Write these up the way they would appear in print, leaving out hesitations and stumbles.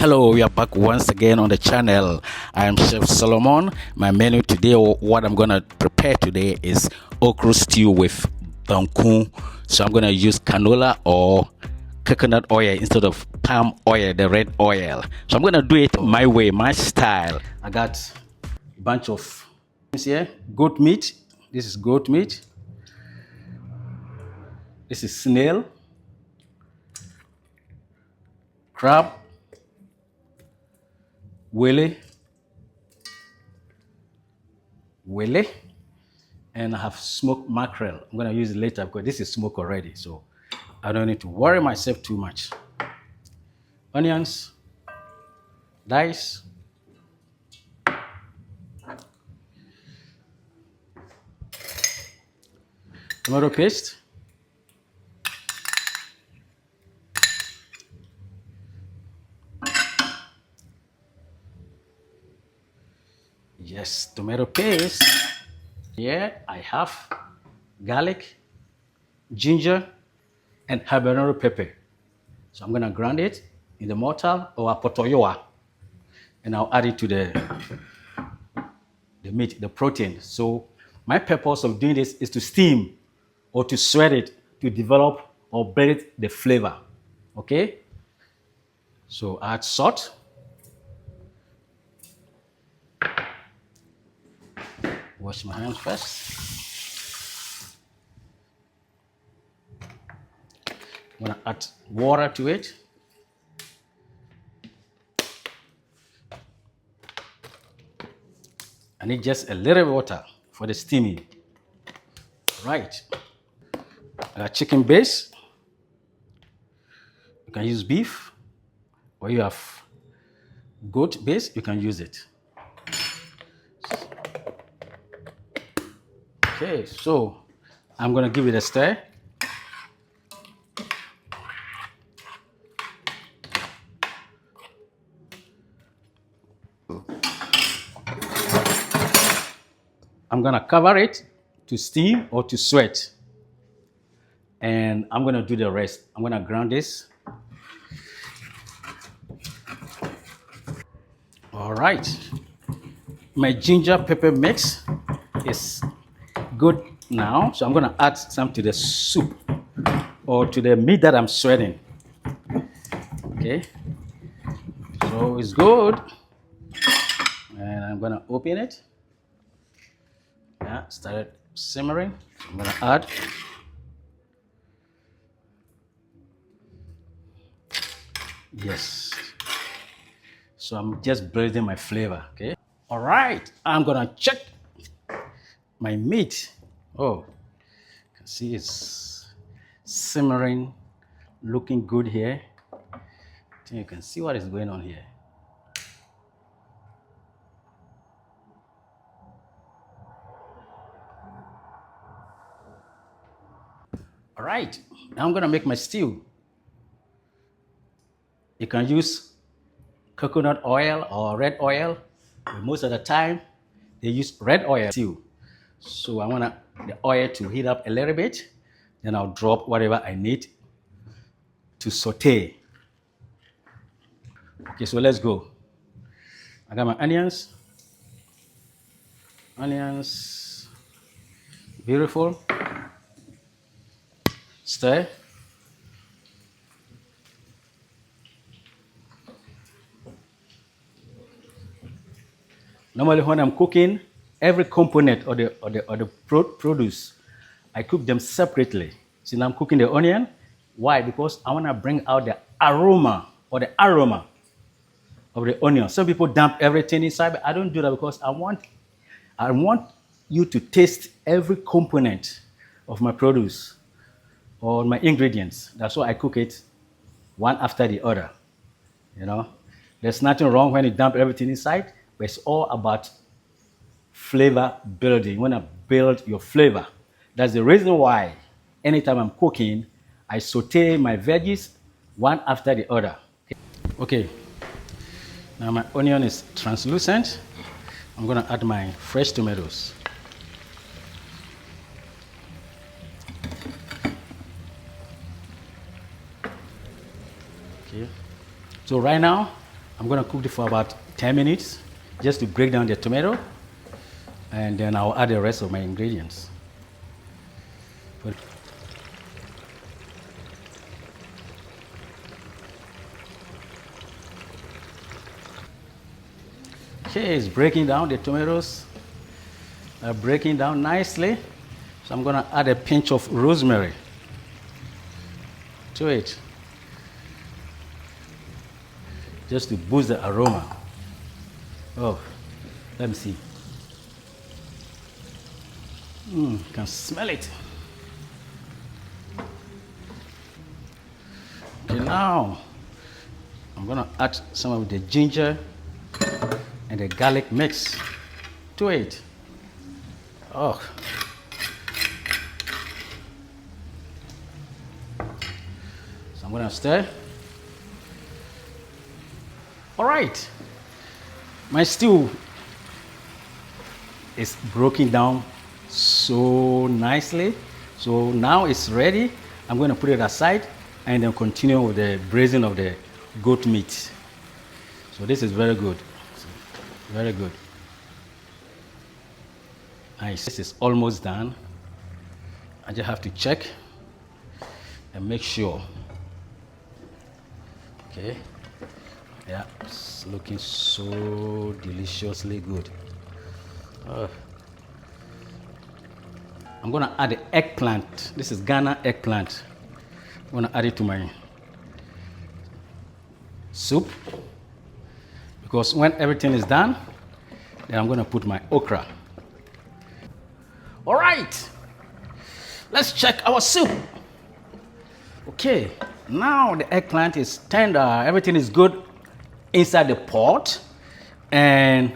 Hello, we are back once again on the channel. I am Chef Solomon. My menu today, or what I'm gonna prepare today, is okra stew with banku. So I'm gonna use canola or coconut oil instead of palm oil, the red oil. So I'm gonna do it my way, my style. I got a bunch of things here. Goat meat. This is goat meat. This is snail, crab, willy, and I have smoked mackerel. I'm gonna use it later because this is smoked already, so I don't need to worry myself too much. Onions, dice, tomato paste, yes, tomato paste. Here I have garlic, ginger, and habanero pepper. So I'm gonna grind it in the mortar or a potoyoa, and I'll add it to the meat, the protein. So my purpose of doing this is to steam or to sweat it to develop or build the flavor. Okay? So add salt, wash my hands first. I'm gonna add water to it. I need just a little water for the steaming. Right. I got chicken base. You can use beef, or you have goat base, you can use it. Okay, so I'm gonna give it a stir. I'm gonna cover it to steam or to sweat. And I'm gonna do the rest. I'm gonna grind this. All right. My ginger pepper mix is good now. So I'm gonna add some to the soup or to the meat that I'm sweating. Okay. So it's good. And I'm gonna open it. Yeah, started simmering. So I'm gonna add yes. So I'm just building my flavor. Okay. All right. I'm gonna check my meat. Oh, you can see it's simmering, looking good here. I think you can see what is going on here. All right, now I'm gonna make my stew. You can use coconut oil or red oil, but most of the time they use red oil stew. So I want the oil to heat up a little bit, then I'll drop whatever I need to saute. Okay, so let's go. I got my onions. Onions, beautiful. Stir. Normally, when I'm cooking, every component or the produce, I cook them separately. See, now I'm cooking the onion. Why? Because I want to bring out the aroma of the onion. Some people dump everything inside, but I don't do that because I want you to taste every component of my produce or my ingredients. That's why I cook it one after the other. You know, there's nothing wrong when you dump everything inside, but it's all about flavor building. You want to build your flavor. That's the reason why anytime I'm cooking, I saute my veggies one after the other. Okay, now my onion is translucent. I'm gonna add my fresh tomatoes. Okay, so right now I'm gonna cook it for about 10 minutes just to break down the tomato, and then I'll add the rest of my ingredients. Okay, it's breaking down. The tomatoes are breaking down nicely. So I'm gonna add a pinch of rosemary to it, just to boost the aroma. Oh, let me see. Can smell it. Okay, now I'm gonna add some of the ginger and the garlic mix to it. Oh. So I'm gonna stir. All right. My stew is broken down so nicely. So now it's ready. I'm going to put it aside and then continue with the braising of the goat meat. So this is very good. Very good. Nice. This is almost done. I just have to check and make sure. Okay. Yeah, it's looking so deliciously good. I'm gonna add the eggplant. This is Ghana eggplant. I'm gonna add it to my soup, because when everything is done, then I'm gonna put my okra. All right, let's check our soup. Okay, now the eggplant is tender, everything is good inside the pot, and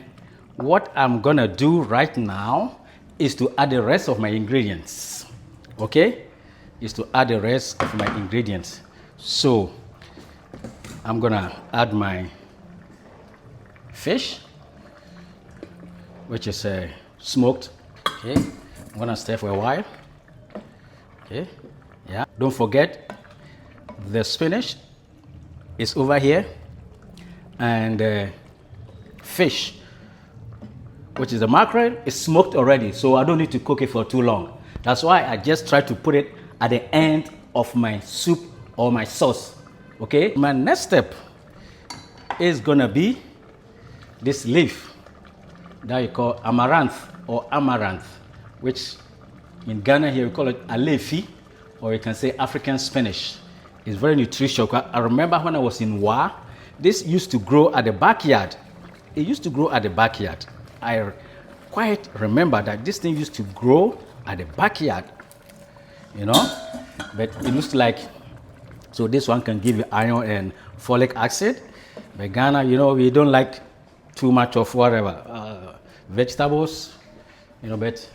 what I'm gonna do right now is to add the rest of my ingredients. Okay, is to add the rest of my ingredients. So I'm gonna add my fish, which is smoked. Okay, I'm gonna stir for a while. Okay, yeah, don't forget the spinach is over here, and fish, which is the mackerel, is smoked already, so I don't need to cook it for too long. That's why I just try to put it at the end of my soup or my sauce. Okay, my next step is gonna be this leaf that you call amaranth or amaranth, which in Ghana here we call it alefi, or you can say African spinach. It's very nutritious. I remember when I was in Wa, this used to grow at the backyard. It used to grow at the backyard. I quite remember that this thing used to grow at the backyard, you know, but it looks like, so this one can give you iron and folic acid. But Ghana, you know, we don't like too much of whatever, vegetables, you know, but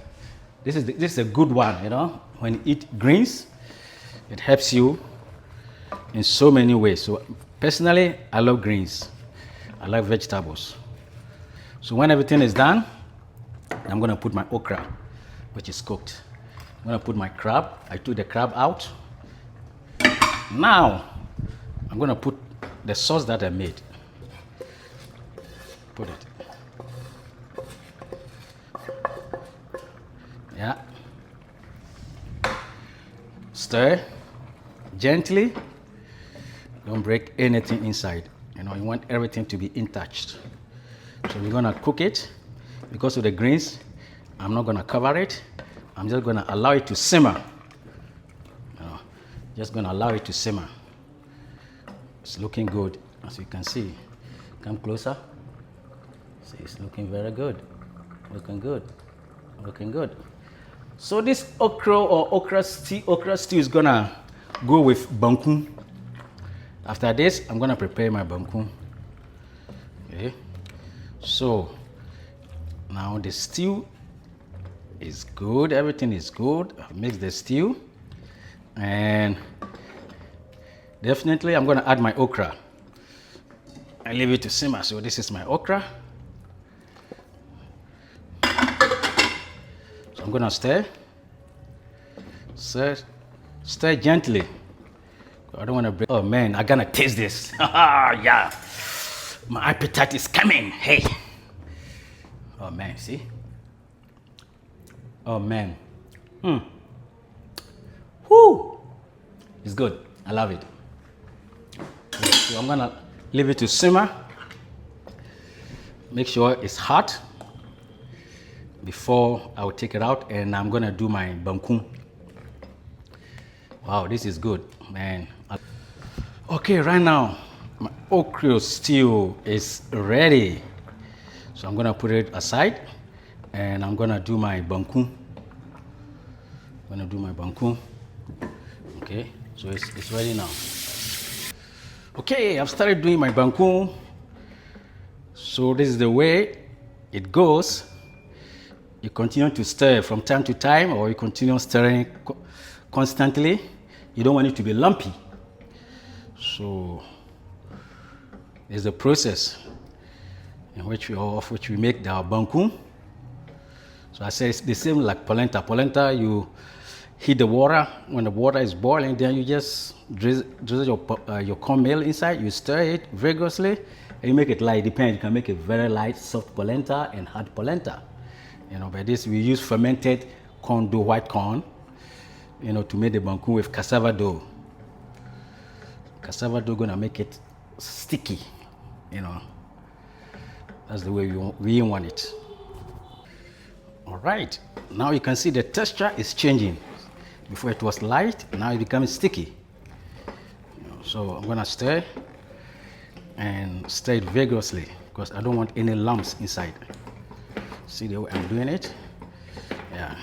this is a good one, you know. When you eat greens, it helps you in so many ways. So personally, I love greens. I like vegetables. So when everything is done, I'm gonna put my okra, which is cooked. I'm gonna put my crab. I took the crab out. Now, I'm gonna put the sauce that I made. Put it. Yeah. Stir gently. Don't break anything inside. You know, you want everything to be untouched. So we're gonna cook it. Because of the greens, I'm not gonna cover it. I'm just gonna allow it to simmer. You know, just gonna allow it to simmer. It's looking good, as you can see. Come closer. See, it's looking very good. Looking good. Looking good. So this okra or okra stew is gonna go with banku. After this, I'm gonna prepare my banku. Okay. So now the stew is good. Everything is good. I've mixed the stew, and definitely I'm gonna add my okra. I leave it to simmer. So this is my okra. So I'm gonna stir gently. I don't want to break. Oh man, I'm gonna taste this. Yeah. My appetite is coming. Hey. Oh man, see? Oh man. Whoo! It's good. I love it. So I'm gonna leave it to simmer. Make sure it's hot before I will take it out, and I'm gonna do my banku. Wow, this is good, man. Okay, right now my okra stew is ready. So I'm gonna put it aside, and I'm gonna do my banku. Okay, so it's ready now. Okay, I've started doing my banku. So this is the way it goes. You continue to stir from time to time, or you continue stirring constantly. You don't want it to be lumpy. So there's a process in which we make our banku. So I say it's the same like polenta. Polenta, you heat the water. When the water is boiling, then you just drizzle your cornmeal inside. You stir it vigorously, and you make it light. Depends. You can make it very light, soft polenta and hard polenta. By this we use fermented corn dough, white corn, to make the banku with cassava dough. Cassava dough gonna make it sticky, That's the way we want it. All right, now you can see the texture is changing. Before it was light, now it becomes sticky. So I'm gonna stir it vigorously because I don't want any lumps inside. See the way I'm doing it? Yeah.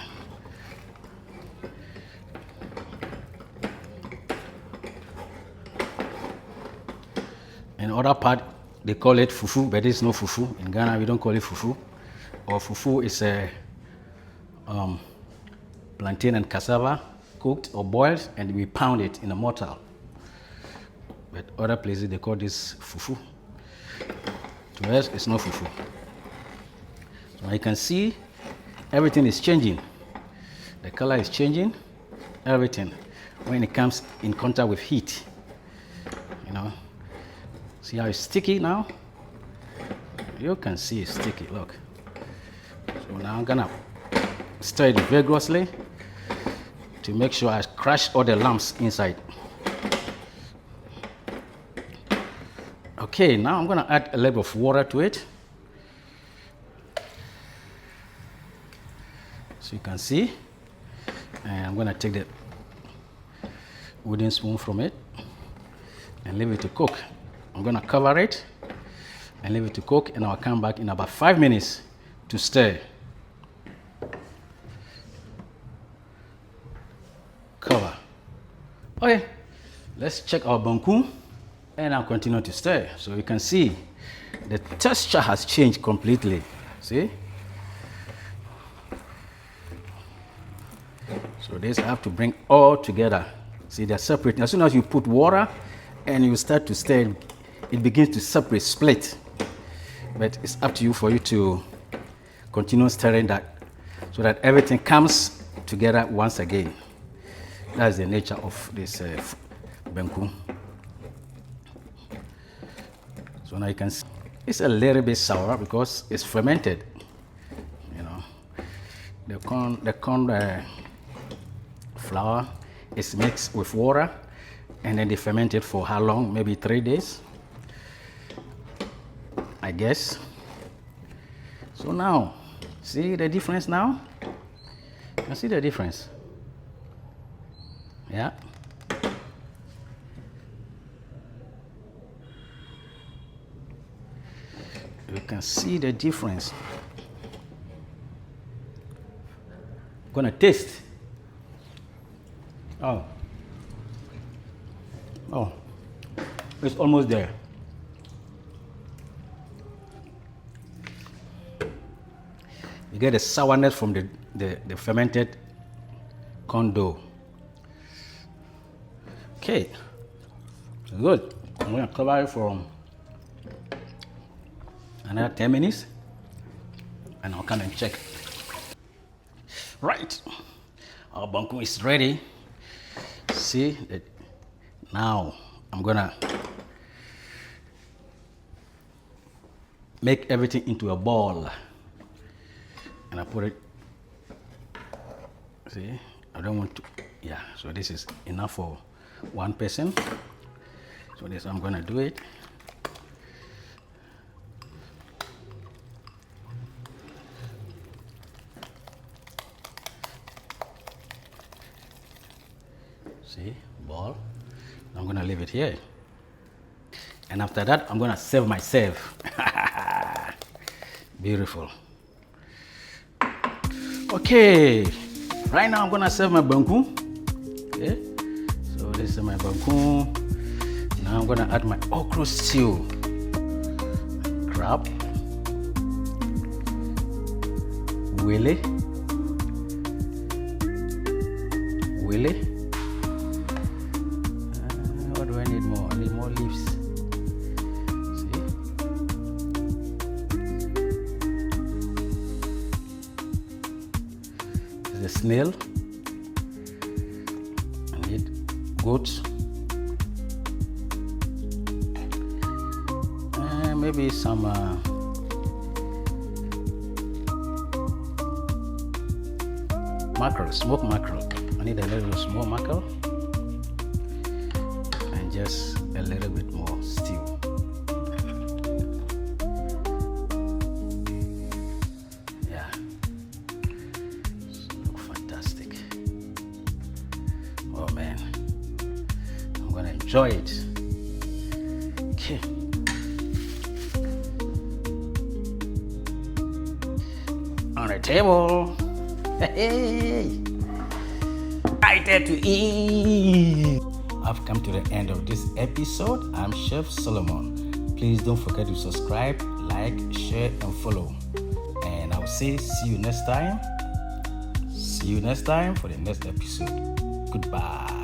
In other part, they call it fufu, but it's no fufu. In Ghana, we don't call it fufu. Or fufu is a plantain and cassava cooked or boiled, and we pound it in a mortar. But other places, they call this fufu. To us, it's not fufu. So you can see everything is changing. The color is changing, everything, when it comes in contact with heat. See how it's sticky now? You can see it's sticky, look. So now I'm gonna stir it vigorously to make sure I crush all the lumps inside. Okay, now I'm gonna add a little of water to it. So you can see, and I'm gonna take the wooden spoon from it and leave it to cook. I'm gonna cover it and leave it to cook, and I'll come back in about 5 minutes to stir. Cover. Okay, let's check our banku, and I'll continue to stir. So you can see the texture has changed completely. See? So this I have to bring all together. See, they're separate. As soon as you put water and you start to stir, it begins to separate, split. But it's up to you for you to continue stirring that so that everything comes together once again. That's the nature of this banku. So now you can see it's a little bit sour because it's fermented. The corn flour is mixed with water, and then they ferment it for how long? Maybe 3 days, I guess. So now, see the difference now? You can see the difference. Yeah. You can see the difference. I'm gonna taste. Oh, it's almost there. You get the sourness from the fermented corn dough. Okay, good. I'm gonna cover it for another 10 minutes, and I'll come and check. Right, our banku is ready. See that now I'm gonna make everything into a ball. And I put it, see, I don't want to, yeah, so this is enough for one person. So this, I'm gonna do it. See, ball. I'm gonna leave it here. And after that, I'm gonna serve myself. Beautiful. Okay, right now I'm gonna serve my banku. Okay, so this is my banku. Now I'm gonna add my okra stew. Crab, willy. What do I need more? I need more leaves. See? The snail. I need goat. Maybe some mackerel, smoked mackerel. I need a little small mackerel and just a little bit more stew. Yeah, look fantastic. Oh man, I'm gonna enjoy it. Okay. On the table. Hey, right there to eat. I've come to the end of this episode. I'm Chef Solomon. Please don't forget to subscribe, like, share, and follow. And I'll say see you next time. See you next time for the next episode. Goodbye.